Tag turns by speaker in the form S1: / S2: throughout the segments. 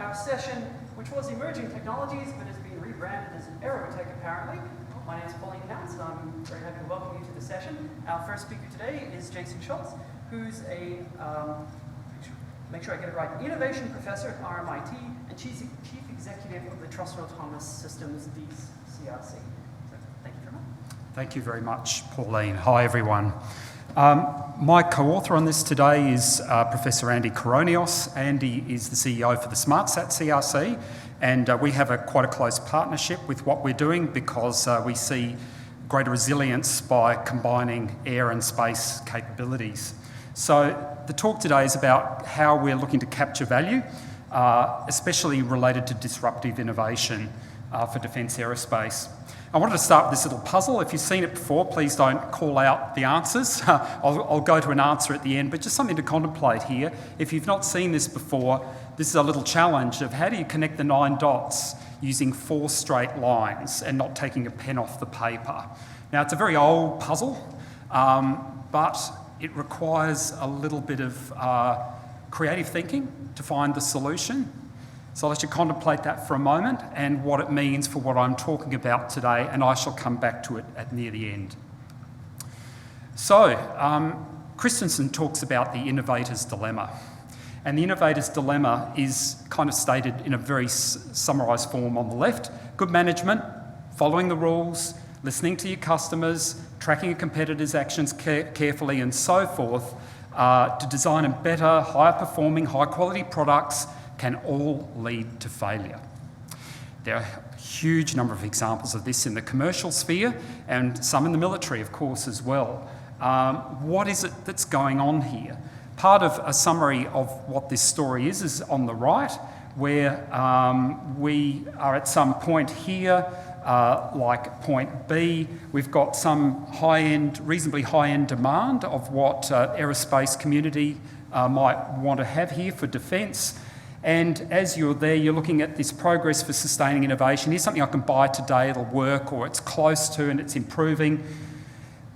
S1: our session, which was Emerging Technologies, but has been rebranded as Aerotech apparently. My name is Pauline Counts, and I'm very happy to welcome you to the session. Our first speaker today is Jason Scholz, who's a, make sure I get it right, Innovation Professor at RMIT and Chief Executive of the Trusted Autonomous Systems DCRC. So, thank you very much.
S2: Thank you very much, Pauline. Hi, everyone. My co-author on this today is Professor Andy Koronios. Andy is the CEO for the SmartSat CRC, and we have quite a close partnership with what we're doing because we see greater resilience by combining air and space capabilities. So the talk today is about how we're looking to capture value, especially related to disruptive innovation for defence aerospace. I wanted to start with this little puzzle. If you've seen it before, please don't call out the answers. I'll go to an answer at the end, but just something to contemplate here. If you've not seen this before, this is a little challenge of how do you connect the 9 dots using 4 straight lines and not taking a pen off the paper. Now, it's a very old puzzle, but it requires a little bit of creative thinking to find the solution. So I'll let you contemplate that for a moment and what it means for what I'm talking about today, and I shall come back to it near the end. So, Christensen talks about the innovator's dilemma. And the innovator's dilemma is kind of stated in a very summarised form on the left. Good management, following the rules, listening to your customers, tracking a competitor's actions carefully and so forth, to design a better, higher performing, high quality products can all lead to failure. There are a huge number of examples of this in the commercial sphere and some in the military, of course, as well. What is it that's going on here? Part of a summary of what this story is on the right, where we are at some point here, like point B, we've got some high-end, reasonably high-end demand of what aerospace community might want to have here for defence. And as you're there, you're looking at this progress for sustaining innovation. Here's something I can buy today, it'll work, or it's close to and it's improving.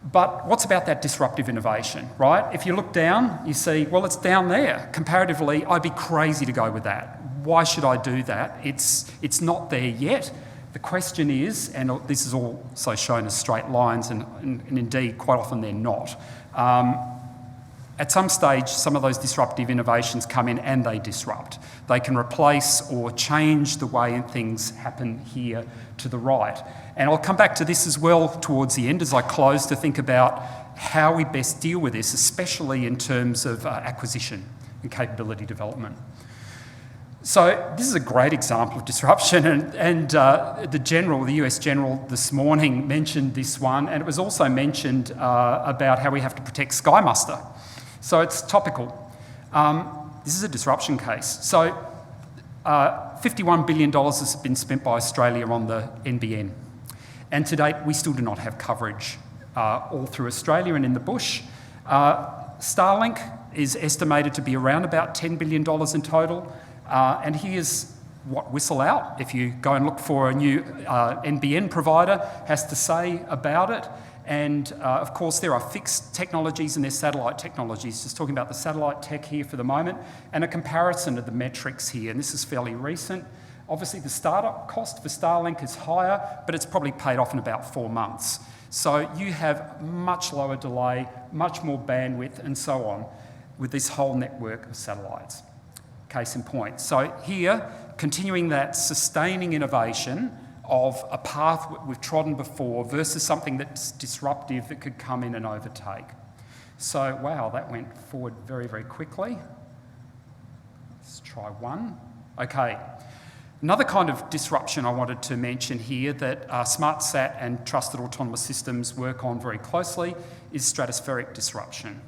S2: But what's about that disruptive innovation, right? If you look down, you see, well, it's down there. Comparatively, I'd be crazy to go with that. Why should I do that? It's not there yet. The question is, and this is also shown as straight lines, and indeed, quite often they're not. At some stage, some of those disruptive innovations come in and they disrupt. They can replace or change the way things happen here to the right. And I'll come back to this as well towards the end as I close to think about how we best deal with this, especially in terms of acquisition and capability development. So this is a great example of disruption, and the US General this morning mentioned this one, and it was also mentioned about how we have to protect Sky Muster. So it's topical. This is a disruption case. So $51 billion has been spent by Australia on the NBN. And to date, we still do not have coverage all through Australia and in the bush. Starlink is estimated to be around about $10 billion in total. And here's what Whistle Out, if you go and look for a new NBN provider, has to say about it. And of course, there are fixed technologies and there's satellite technologies. Just talking about the satellite tech here for the moment, and a comparison of the metrics here. And this is fairly recent. Obviously, the startup cost for Starlink is higher, but it's probably paid off in about 4 months. So you have much lower delay, much more bandwidth, and so on, with this whole network of satellites. Case in point. So here, continuing that sustaining innovation of a path we've trodden before versus something that's disruptive that could come in and overtake. So, wow, that went forward very, very quickly. Let's try one. Okay. Another kind of disruption I wanted to mention here that SmartSat and Trusted Autonomous Systems work on very closely is stratospheric disruption.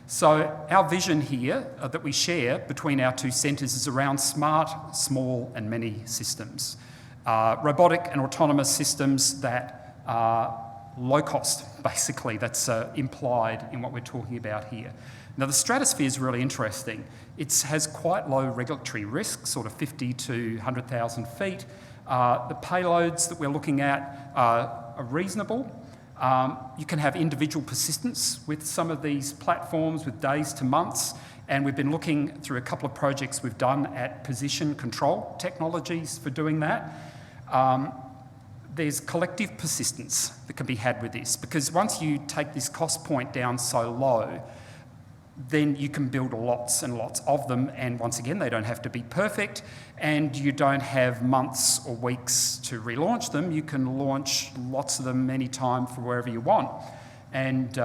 S2: So our vision here that we share between our two centres is around smart, small and many systems. Robotic and autonomous systems that are low cost, basically, that's implied in what we're talking about here. Now, the stratosphere is really interesting. It has quite low regulatory risk, sort of 50 to 100,000 feet. The payloads that we're looking at are reasonable. You can have individual persistence with some of these platforms with days to months, And we've been looking through a couple of projects we've done at position control technologies for doing that. There's collective persistence that can be had with this, because once you take this cost point down so low, then you can build lots and lots of them, and once again, they don't have to be perfect, and you don't have months or weeks to relaunch them. You can launch lots of them anytime from wherever you want. And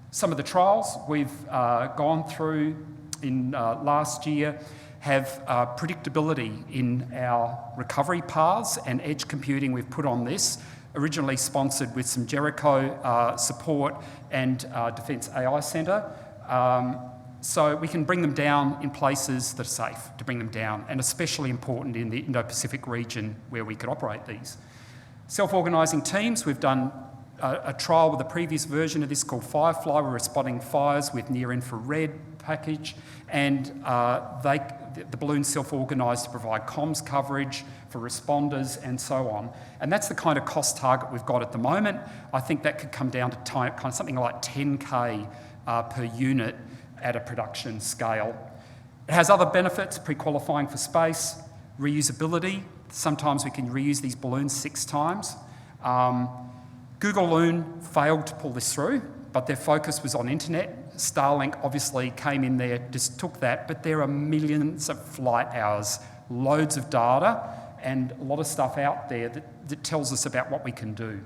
S2: some of the trials we've gone through in last year have predictability in our recovery paths and edge computing we've put on this, originally sponsored with some Jericho support and Defence AI Centre. So we can bring them down in places that are safe to bring them down, and especially important in the Indo-Pacific region where we could operate these. Self-organising teams, we've done a trial with a previous version of this called Firefly. We're spotting fires with near-infrared package, and the balloons self-organised to provide comms coverage for responders and so on. And that's the kind of cost target we've got at the moment. I think that could come down to kind of something like 10K per unit at a production scale. It has other benefits: pre-qualifying for space, reusability. Sometimes we can reuse these balloons 6 times. Google Loon failed to pull this through, but their focus was on internet. Starlink obviously came in there, just took that, but there are millions of flight hours, loads of data, and a lot of stuff out there that tells us about what we can do.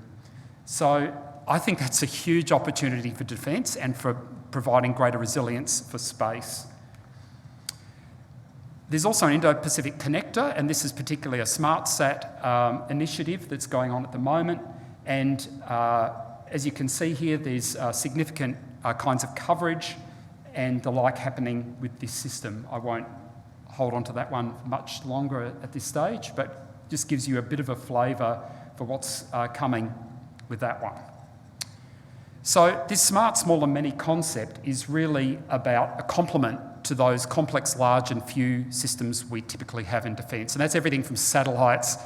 S2: So I think that's a huge opportunity for defence and for providing greater resilience for space. There's also an Indo-Pacific connector, and this is particularly a SmartSat initiative that's going on at the moment. And as you can see here, there's significant kinds of coverage and the like happening with this system. I won't hold on to that one much longer at this stage, but just gives you a bit of a flavour for what's coming with that one. So this smart, small and many concept is really about a complement to those complex, large and few systems we typically have in defence. And that's everything from satellites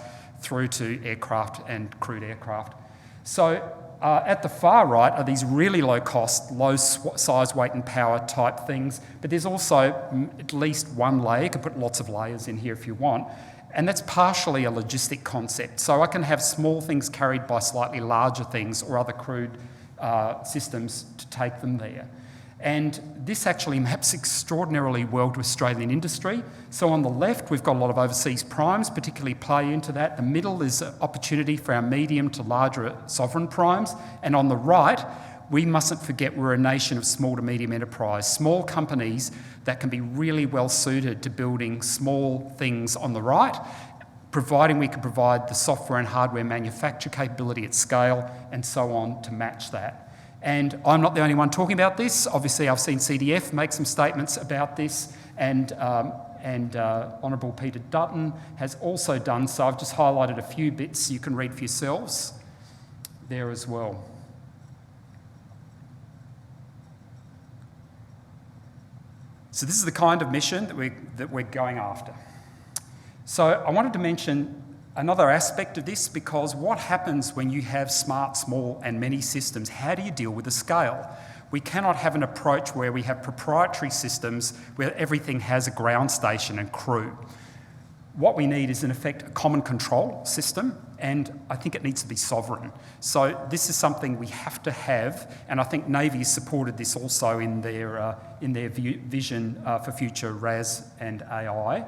S2: through to aircraft and crewed aircraft. So at the far right are these really low cost, low size, weight and power type things, but there's also at least one layer. You can put lots of layers in here if you want, and that's partially a logistic concept. So I can have small things carried by slightly larger things or other crewed systems to take them there. And this actually maps extraordinarily well to Australian industry. So on the left, we've got a lot of overseas primes, particularly play into that. The middle is an opportunity for our medium to larger sovereign primes. And on the right, we mustn't forget we're a nation of small to medium enterprise, small companies that can be really well suited to building small things on the right, providing we can provide the software and hardware manufacture capability at scale and so on to match that. And I'm not the only one talking about this. Obviously, I've seen CDF make some statements about this, and Honourable Peter Dutton has also done so. I've just highlighted a few bits you can read for yourselves there as well. So this is the kind of mission that we're going after. So I wanted to mention another aspect of this, because what happens when you have smart, small and many systems? How do you deal with the scale? We cannot have an approach where we have proprietary systems where everything has a ground station and crew. What we need is, in effect, a common control system, and I think it needs to be sovereign. So this is something we have to have, and I think Navy has supported this also in their vision for future RAS and AI.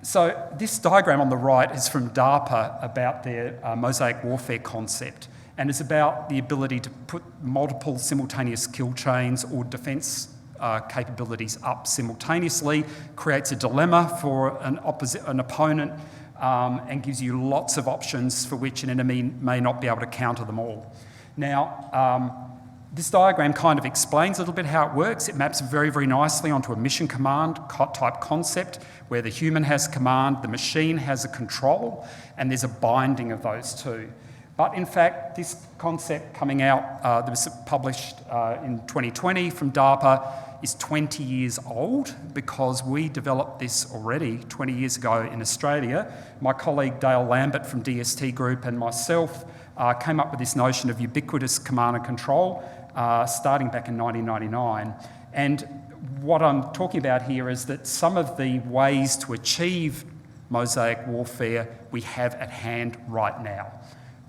S2: So this diagram on the right is from DARPA about their Mosaic Warfare concept, and it's about the ability to put multiple simultaneous kill chains or defence capabilities up simultaneously, creates a dilemma for an opponent, and gives you lots of options for which an enemy may not be able to counter them all. Now, this diagram kind of explains a little bit how it works. It maps very, very nicely onto a mission command type concept where the human has command, the machine has a control, and there's a binding of those two. But in fact, this concept coming out that was published in 2020 from DARPA is 20 years old, because we developed this already 20 years ago in Australia. My colleague Dale Lambert from DST Group and myself came up with this notion of ubiquitous command and control starting back in 1999. And what I'm talking about here is that some of the ways to achieve Mosaic Warfare we have at hand right now.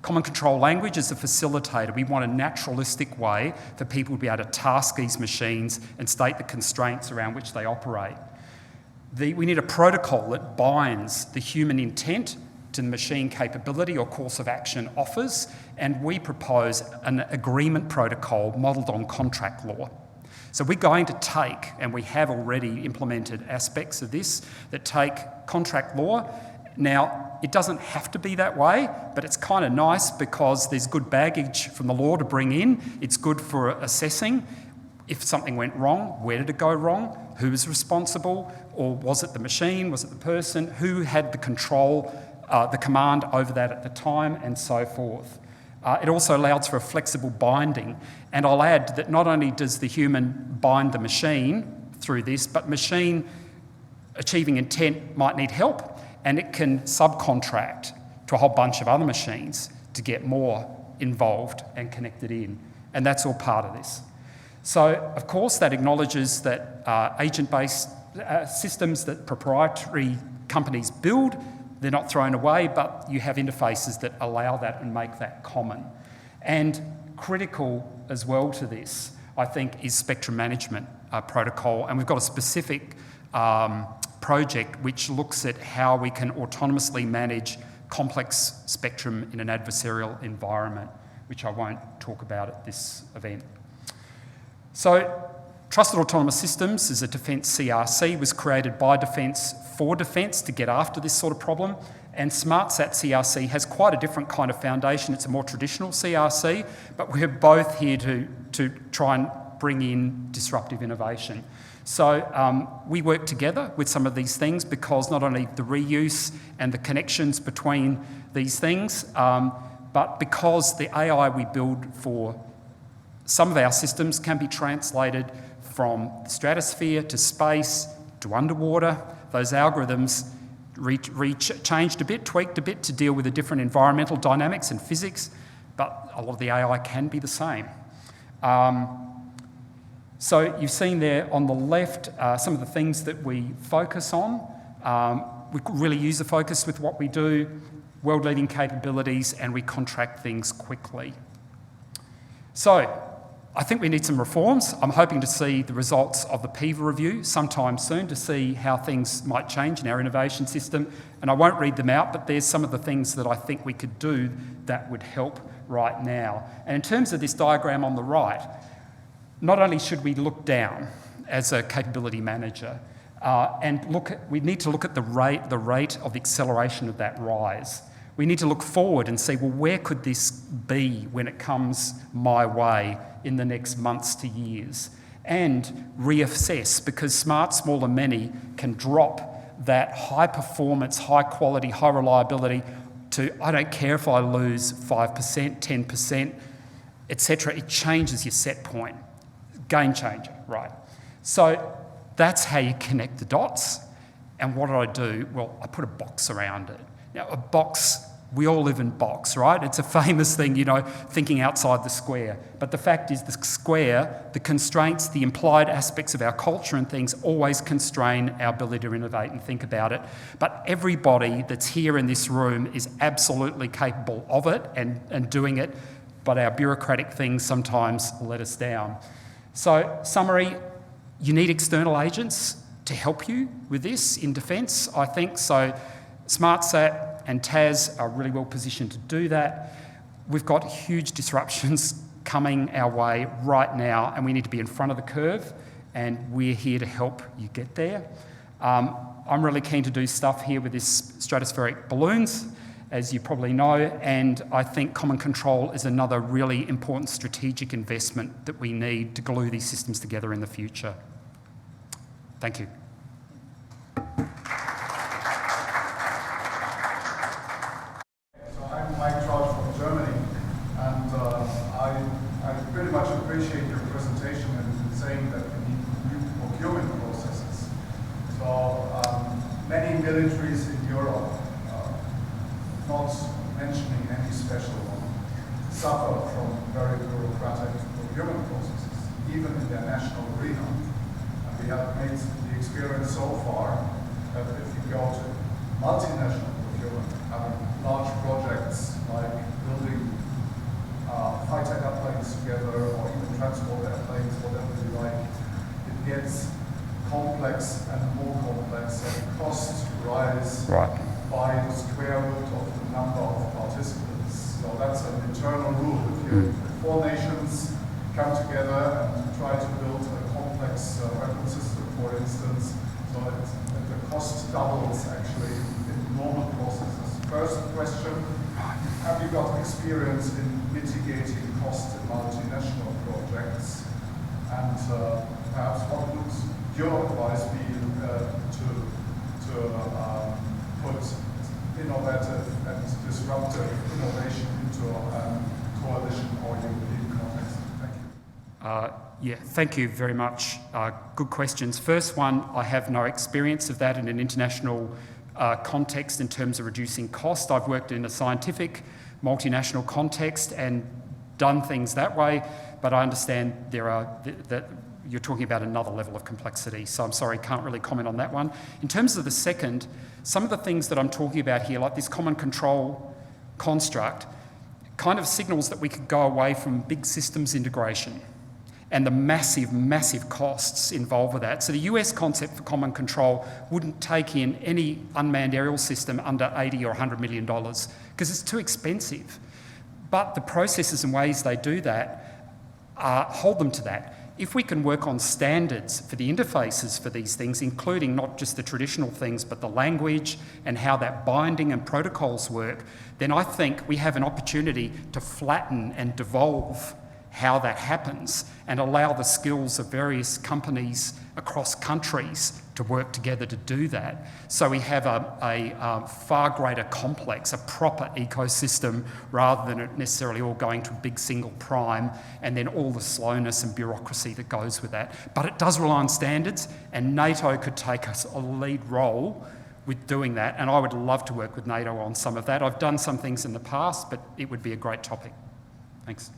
S2: Common control language is a facilitator. We want a naturalistic way for people to be able to task these machines and state the constraints around which they operate. We need a protocol that binds the human intent to the machine capability or course of action offers, and we propose an agreement protocol modelled on contract law. So we're going to take, and we have already implemented aspects of this, that take contract law. Now, it doesn't have to be that way, but it's kind of nice because there's good baggage from the law to bring in. It's good for assessing if something went wrong, where did it go wrong, who was responsible, or was it the machine, was it the person, who had the control, the command over that at the time, and so forth. It also allows for a flexible binding, and I'll add that not only does the human bind the machine through this, but machine achieving intent might need help, and it can subcontract to a whole bunch of other machines to get more involved and connected in, and that's all part of this. So, of course, that acknowledges that agent-based systems that proprietary companies build, they're not thrown away, but you have interfaces that allow that and make that common. And critical as well to this, I think, is spectrum management protocol, and we've got a specific project which looks at how we can autonomously manage complex spectrum in an adversarial environment, which I won't talk about at this event. So, Trusted Autonomous Systems is a Defence CRC, was created by Defence for Defence to get after this sort of problem, and SmartSat CRC has quite a different kind of foundation. It's a more traditional CRC, but we're both here to try and bring in disruptive innovation. So we work together with some of these things because not only the reuse and the connections between these things, but because the AI we build for some of our systems can be translated from the stratosphere to space to underwater. Those algorithms changed a bit, tweaked a bit to deal with the different environmental dynamics and physics, but a lot of the AI can be the same. So you've seen there on the left some of the things that we focus on. We really use the focus with what we do, world-leading capabilities, and we contract things quickly. So I think we need some reforms. I'm hoping to see the results of the PIVA review sometime soon to see how things might change in our innovation system. And I won't read them out, but there's some of the things that I think we could do that would help right now. And in terms of this diagram on the right, not only should we look down as a capability manager, we need to look at the rate of acceleration of that rise. We need to look forward and see, well, where could this be when it comes my way in the next months to years? And reassess, because smart, small and many can drop that high performance, high quality, high reliability to, I don't care if I lose 5%, 10%, etc. It changes your set point. Game changer, right? So that's how you connect the dots. And what do? Well, I put a box around it. Now, a box, we all live in box, right? It's a famous thing, thinking outside the square. But the fact is the square, the constraints, the implied aspects of our culture and things always constrain our ability to innovate and think about it. But everybody that's here in this room is absolutely capable of it and doing it, but our bureaucratic things sometimes let us down. So, summary, you need external agents to help you with this in defence, I think. So, SmartSat and TAS are really well positioned to do that. We've got huge disruptions coming our way right now, and we need to be in front of the curve, and we're here to help you get there. I'm really keen to do stuff here with this stratospheric balloons, as you probably know, and I think common control is another really important strategic investment that we need to glue these systems together in the future. Thank you.
S3: So I'm Mike Scholz from Germany, and I pretty much appreciate your presentation and saying that we need new procurement processes. So many militaries in Europe, not mentioning any special one, suffer from very bureaucratic procurement processes, even in their national arena. And we have made the experience so far that if you go to multinational procurement, having large projects like building fighter airplanes together or even transport airplanes, whatever you like, it gets complex and more complex, and costs rise by the square root of the number of participants. So that's an internal rule. If 4 nations come together and try to build a complex weapon system, for instance, so that the cost doubles actually in normal processes. First question, have you got experience in mitigating costs in multinational projects? And perhaps what would your advice be to put innovative and disruptive innovation into a coalition or European context? Thank you.
S2: Yeah, thank you very much. Good questions. First one, I have no experience of that in an international context in terms of reducing cost. I've worked in a scientific, multinational context and done things that way, but I understand that you're talking about another level of complexity, so I'm sorry, can't really comment on that one. In terms of the second, some of the things that I'm talking about here, like this common control construct, kind of signals that we could go away from big systems integration and the massive, massive costs involved with that. So the US concept for common control wouldn't take in any unmanned aerial system under $80 or $100 million because it's too expensive. But the processes and ways they do that hold them to that. If we can work on standards for the interfaces for these things, including not just the traditional things, but the language and how that binding and protocols work, then I think we have an opportunity to flatten and devolve how that happens and allow the skills of various companies across countries to work together to do that. So we have a far greater complex, a proper ecosystem, rather than it necessarily all going to a big single prime and then all the slowness and bureaucracy that goes with that. But it does rely on standards, and NATO could take a lead role with doing that, and I would love to work with NATO on some of that. I've done some things in the past, but it would be a great topic. Thanks.